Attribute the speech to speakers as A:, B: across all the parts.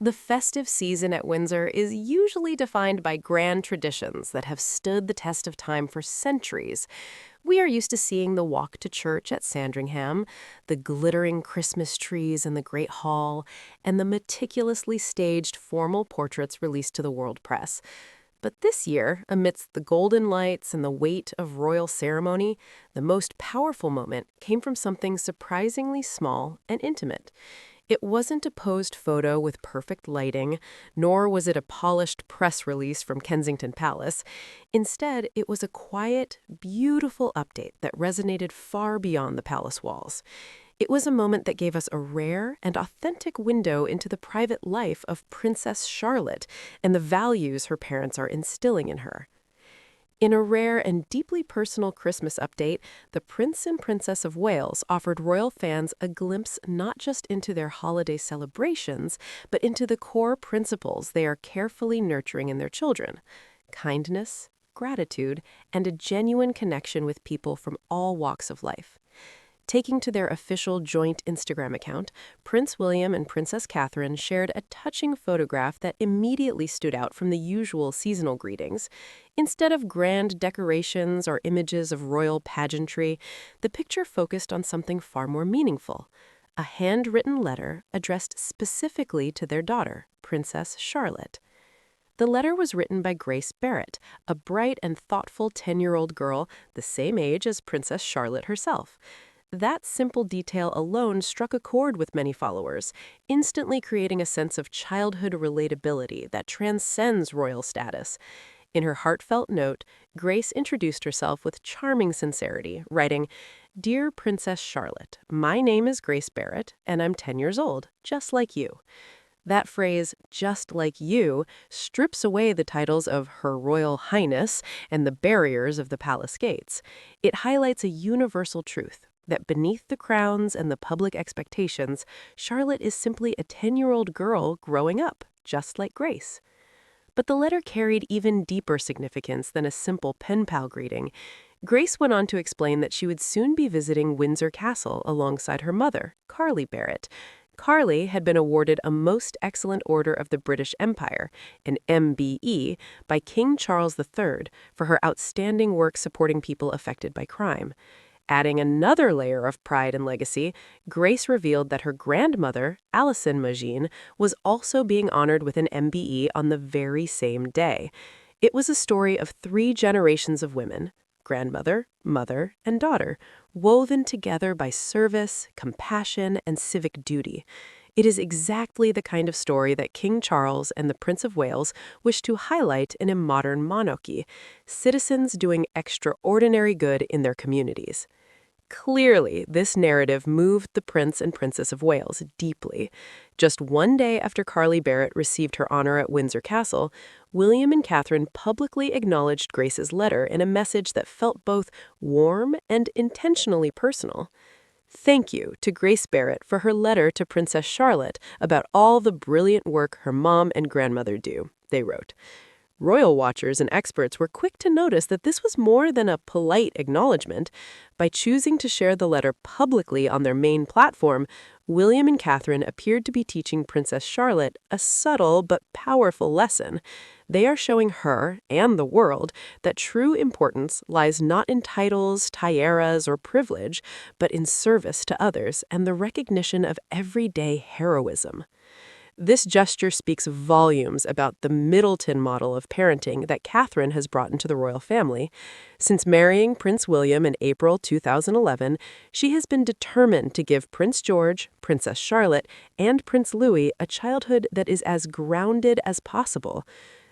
A: The festive season at Windsor is usually defined by grand traditions that have stood the test of time for centuries. We are used to seeing the walk to church at Sandringham, the glittering Christmas trees in the Great Hall, and the meticulously staged formal portraits released to the world press. But this year, amidst the golden lights and the weight of royal ceremony, the most powerful moment came from something surprisingly small and intimate. It wasn't a posed photo with perfect lighting, nor was it a polished press release from Kensington Palace. Instead, it was a quiet, beautiful update that resonated far beyond the palace walls. It was a moment that gave us a rare and authentic window into the private life of Princess Charlotte and the values her parents are instilling in her. In a rare and deeply personal Christmas update, the Prince and Princess of Wales offered royal fans a glimpse not just into their holiday celebrations, but into the core principles they are carefully nurturing in their children: kindness, gratitude, and a genuine connection with people from all walks of life. Taking to their official joint Instagram account, Prince William and Princess Catherine shared a touching photograph that immediately stood out from the usual seasonal greetings. Instead of grand decorations or images of royal pageantry, the picture focused on something far more meaningful: a handwritten letter addressed specifically to their daughter, Princess Charlotte. The letter was written by Grace Barrett, a bright and thoughtful 10-year-old girl, the same age as Princess Charlotte herself. That simple detail alone struck a chord with many followers, instantly creating a sense of childhood relatability that transcends royal status. In her heartfelt note, Grace introduced herself with charming sincerity, writing, "Dear Princess Charlotte, my name is Grace Barrett, and I'm 10 years old, just like you." That phrase, "just like you," strips away the titles of Her Royal Highness and the barriers of the palace gates. It highlights a universal truth: that beneath the crowns and the public expectations, Charlotte is simply a 10-year-old girl growing up, just like Grace. But the letter carried even deeper significance than a simple pen pal greeting. Grace went on to explain that she would soon be visiting Windsor Castle alongside her mother, Carly Barrett. Carly had been awarded a Most Excellent Order of the British Empire, an MBE, by King Charles III for her outstanding work supporting people affected by crime. Adding another layer of pride and legacy, Grace revealed that her grandmother, Alison Magin, was also being honored with an MBE on the very same day. It was a story of 3 generations of women: grandmother, mother, and daughter, woven together by service, compassion, and civic duty. It is exactly the kind of story that King Charles and the Prince of Wales wish to highlight in a modern monarchy: citizens doing extraordinary good in their communities. Clearly, this narrative moved the Prince and Princess of Wales deeply. Just one day after Carly Barrett received her honor at Windsor Castle, William and Catherine publicly acknowledged Grace's letter in a message that felt both warm and intentionally personal. "Thank you to Grace Barrett for her letter to Princess Charlotte about all the brilliant work her mom and grandmother do," they wrote. Royal watchers and experts were quick to notice that this was more than a polite acknowledgement. By choosing to share the letter publicly on their main platform, William and Catherine appeared to be teaching Princess Charlotte a subtle but powerful lesson. They are showing her and the world that true importance lies not in titles, tiaras, or privilege, but in service to others and the recognition of everyday heroism. This gesture speaks volumes about the Middleton model of parenting that Catherine has brought into the royal family. Since marrying Prince William in April 2011, she has been determined to give Prince George, Princess Charlotte, and Prince Louis a childhood that is as grounded as possible.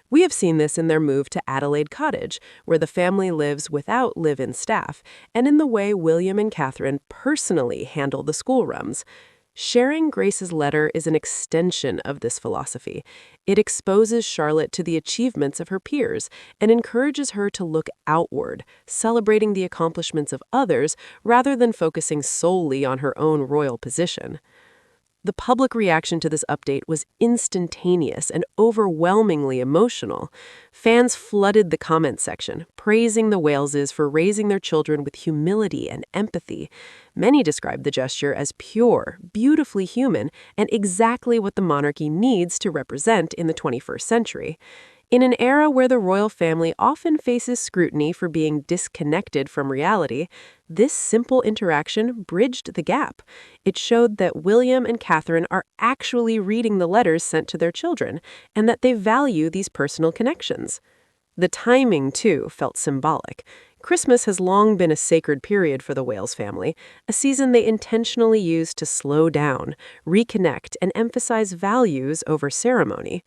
A: We have seen this in their move to Adelaide Cottage, where the family lives without live-in staff, and in the way William and Catherine personally handle the schoolrooms. Sharing Grace's letter is an extension of this philosophy. It exposes Charlotte to the achievements of her peers and encourages her to look outward, celebrating the accomplishments of others rather than focusing solely on her own royal position. The public reaction to this update was instantaneous and overwhelmingly emotional. Fans flooded the comment section, praising the Waleses for raising their children with humility and empathy. Many describe the gesture as pure, beautifully human, and exactly what the monarchy needs to represent in the 21st century. In an era where the royal family often faces scrutiny for being disconnected from reality, this simple interaction bridged the gap. It showed that William and Catherine are actually reading the letters sent to their children, and that they value these personal connections. The timing, too, felt symbolic. Christmas has long been a sacred period for the Wales family, a season they intentionally use to slow down, reconnect, and emphasize values over ceremony.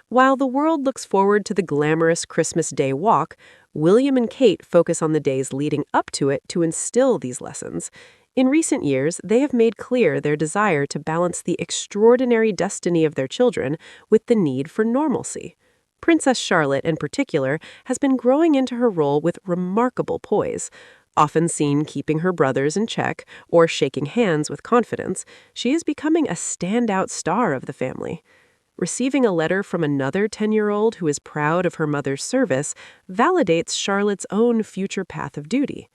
A: While the world looks forward to the glamorous Christmas Day walk, William and Kate focus on the days leading up to it to instill these lessons. In recent years, they have made clear their desire to balance the extraordinary destiny of their children with the need for normalcy. Princess Charlotte, in particular, has been growing into her role with remarkable poise. Often seen keeping her brothers in check or shaking hands with confidence, she is becoming a standout star of the family. Receiving a letter from another 10-year-old who is proud of her mother's service validates Charlotte's own future path of duty.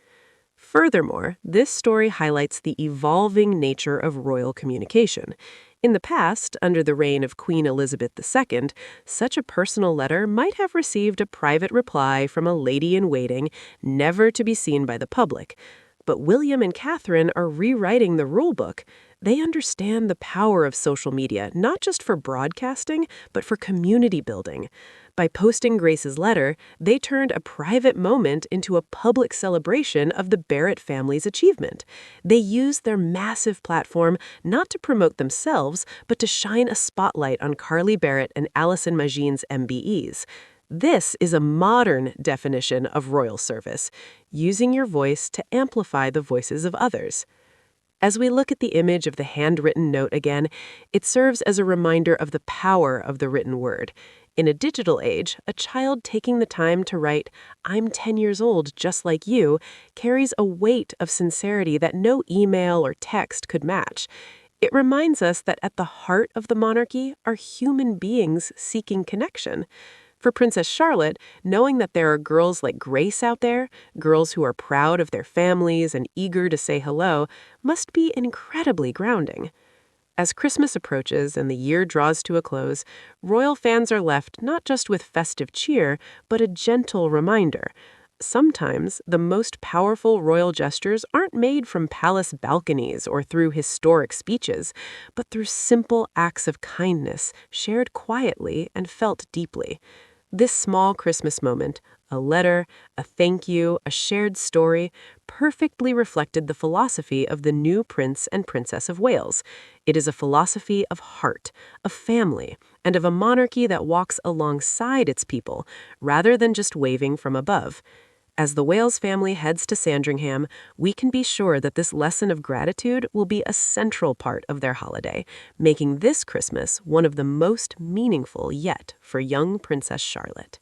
A: Furthermore, this story highlights the evolving nature of royal communication. In the past, under the reign of Queen Elizabeth II, such a personal letter might have received a private reply from a lady-in-waiting, never to be seen by the public. But William and Catherine are rewriting the rulebook. They understand the power of social media, not just for broadcasting, but for community building. By posting Grace's letter, they turned a private moment into a public celebration of the Barrett family's achievement. They used their massive platform not to promote themselves, but to shine a spotlight on Carly Barrett and Alison Magin's MBEs. This is a modern definition of royal service, using your voice to amplify the voices of others. As we look at the image of the handwritten note again, it serves as a reminder of the power of the written word. In a digital age, a child taking the time to write, "I'm 10 years old, just like you," carries a weight of sincerity that no email or text could match. It reminds us that at the heart of the monarchy are human beings seeking connection. For Princess Charlotte, knowing that there are girls like Grace out there, girls who are proud of their families and eager to say hello, must be incredibly grounding. As Christmas approaches and the year draws to a close, royal fans are left not just with festive cheer, but a gentle reminder. Sometimes the most powerful royal gestures aren't made from palace balconies or through historic speeches, but through simple acts of kindness shared quietly and felt deeply. This small Christmas moment, a letter, a thank you, a shared story, perfectly reflected the philosophy of the new Prince and Princess of Wales. It is a philosophy of heart, of family, and of a monarchy that walks alongside its people, rather than just waving from above. As the Wales family heads to Sandringham, we can be sure that this lesson of gratitude will be a central part of their holiday, making this Christmas one of the most meaningful yet for young Princess Charlotte.